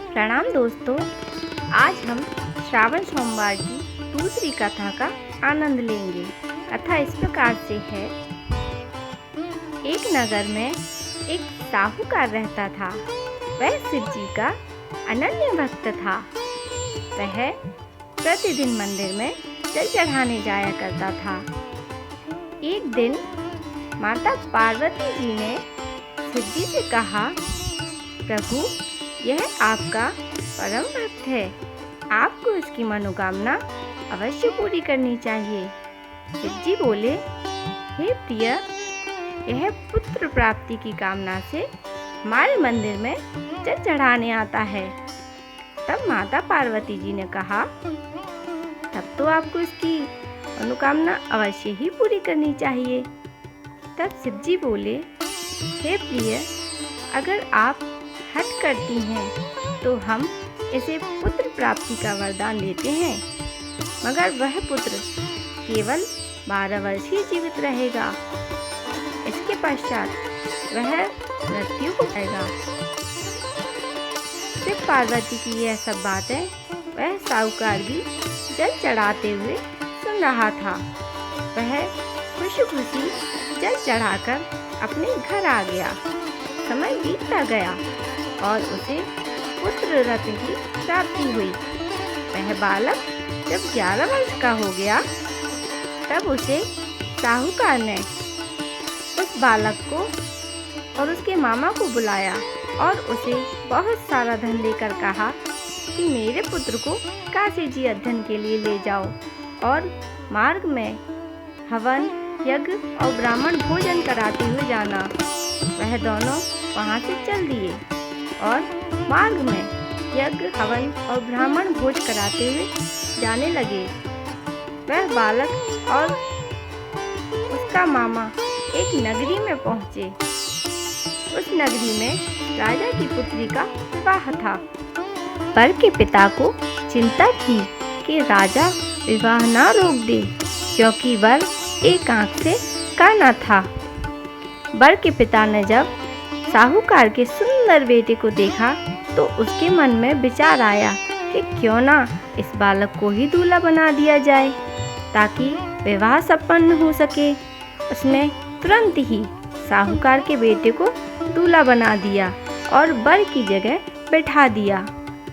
प्रणाम दोस्तों। आज हम श्रावण सोमवार की दूसरी कथा का आनंद लेंगे। कथा इस प्रकार से है। एक नगर में एक साहूकार रहता था। वह शिव जी का अनन्य भक्त था। वह प्रतिदिन मंदिर में जल चढ़ाने जाया करता था। एक दिन माता पार्वती जी ने शिव जी से कहा, प्रभु, यह आपका परम भक्त है, आपको इसकी मनोकामना अवश्य पूरी करनी चाहिए। शिव जी बोले, हे प्रिय, यह पुत्र प्राप्ति की कामना से हमारे मंदिर में जल चढ़ाने आता है। तब माता पार्वती जी ने कहा, तब तो आपको इसकी मनोकामना अवश्य ही पूरी करनी चाहिए। तब शिव जी बोले, हे प्रिय, अगर आप हट करती हैं तो हम इसे पुत्र प्राप्ति का वरदान देते हैं, मगर वह पुत्र केवल 12 वर्ष ही जीवित रहेगा। इसके पश्चात वह मृत्यु हो जाएगा। शिव पार्वती की यह सब बातें वह साहूकार भी जल चढ़ाते हुए सुन रहा था। वह खुशी खुशी जल चढ़ाकर अपने घर आ गया। समय बीतता गया और उसे पुत्र रत्न की प्राप्ति हुई। वह बालक जब 11 वर्ष का हो गया, तब उसे साहूकार ने उस बालक को और उसके मामा को बुलाया और उसे बहुत सारा धन देकर कहा कि मेरे पुत्र को काशी जी अध्ययन के लिए ले जाओ और मार्ग में हवन, यज्ञ और ब्राह्मण भोजन कराते हुए जाना। वह दोनों वहाँ से चल दिए और मार्ग में यज्ञ, हवन और ब्राह्मण भोज कराते हुए जाने लगे। वह बालक और उसका मामा एक नगरी में पहुँचे। उस नगरी में राजा की पुत्री का विवाह था। वर के पिता को चिंता थी कि राजा विवाह ना रोक दे, क्योंकि वर एक आंख से काना था। वर के पिता ने जब साहूकार के सुंदर बेटे को देखा तो उसके मन में विचार आया कि क्यों ना इस बालक को ही दूल्हा बना दिया जाए, ताकि विवाह संपन्न हो सके। उसने तुरंत ही साहूकार के बेटे को दूल्हा बना दिया और वर की जगह बैठा दिया।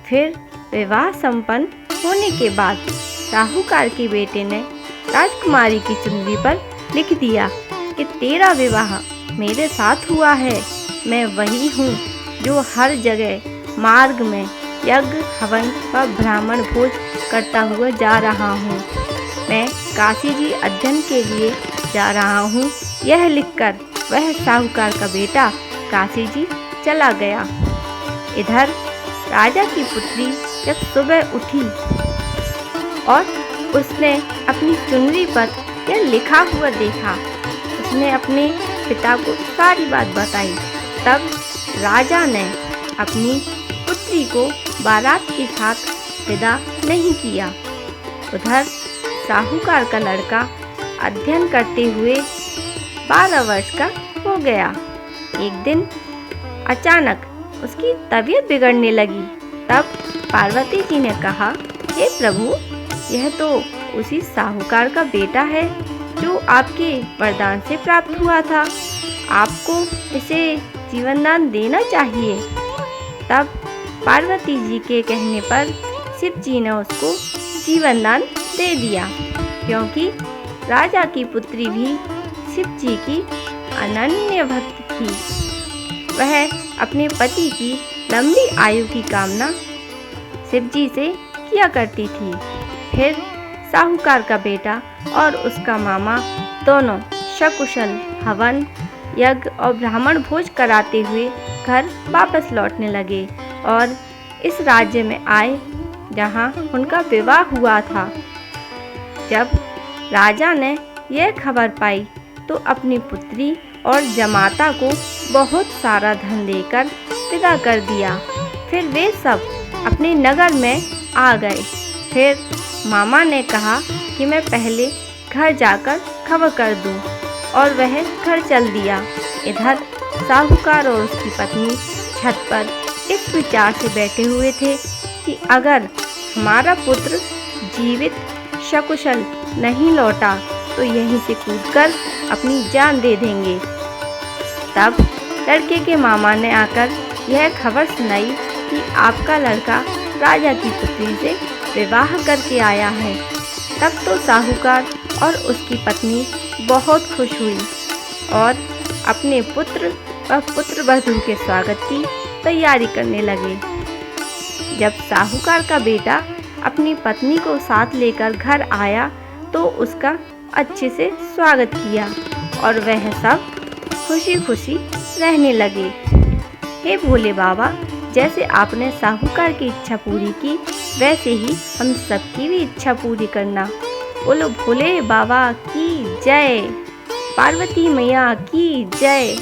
फिर विवाह संपन्न होने के बाद साहूकार के बेटे ने राजकुमारी की चुनरी पर लिख दिया कि तेरा विवाह मेरे साथ हुआ है। मैं वही हूँ जो हर जगह मार्ग में यज्ञ, हवन व ब्राह्मण भोज करता हुआ जा रहा हूँ। मैं काशी जी अध्ययन के लिए जा रहा हूँ। यह लिखकर वह साहूकार का बेटा काशी जी चला गया। इधर राजा की पुत्री जब सुबह उठी और उसने अपनी चुनरी पर यह लिखा हुआ देखा, उसने अपने पिता को सारी बात बताई। तब राजा ने अपनी पुत्री को बारात के साथ विदा नहीं किया। उधर साहूकार का लड़का अध्ययन करते हुए 12 वर्ष का हो गया। एक दिन अचानक उसकी तबीयत बिगड़ने लगी। तब पार्वती जी ने कहा, हे प्रभु, यह तो उसी साहूकार का बेटा है जो आपके वरदान से प्राप्त हुआ था। आपको इसे जीवन दान देना चाहिए। तब पार्वती जी के कहने पर शिव जी ने उसको जीवन दान दे दिया, क्योंकि राजा की पुत्री भी शिव जी की अनन्य भक्त थी। वह अपने पति की लंबी आयु की कामना शिव जी से किया करती थी। फिर साहूकार का बेटा और उसका मामा दोनों सकुशल हवन, यज्ञ और ब्राह्मण भोज कराते हुए घर वापस लौटने लगे और इस राज्य में आए जहाँ उनका विवाह हुआ था। जब राजा ने यह खबर पाई तो अपनी पुत्री और जमाता को बहुत सारा धन देकर विदा कर दिया। फिर वे सब अपने नगर में आ गए। फिर मामा ने कहा कि मैं पहले घर जाकर खबर कर दूं, और वह घर चल दिया। इधर साहूकार और उसकी पत्नी छत पर इस विचार से बैठे हुए थे कि अगर हमारा पुत्र जीवित सकुशल नहीं लौटा तो यहीं से कूदकर अपनी जान दे देंगे। तब लड़के के मामा ने आकर यह खबर सुनाई कि आपका लड़का राजा की पुत्री से विवाह करके आया है। तब तो साहूकार और उसकी पत्नी बहुत खुश हुई और अपने पुत्र व पुत्रवधू के स्वागत की तैयारी करने लगे। जब साहूकार का बेटा अपनी पत्नी को साथ लेकर घर आया तो उसका अच्छे से स्वागत किया और वह सब खुशी खुशी रहने लगे। हे भोले बाबा, जैसे आपने साहूकार की इच्छा पूरी की वैसे ही हम सबकी भी इच्छा पूरी करना। बोलो भोले बाबा की जय, पार्वती मैया की जय।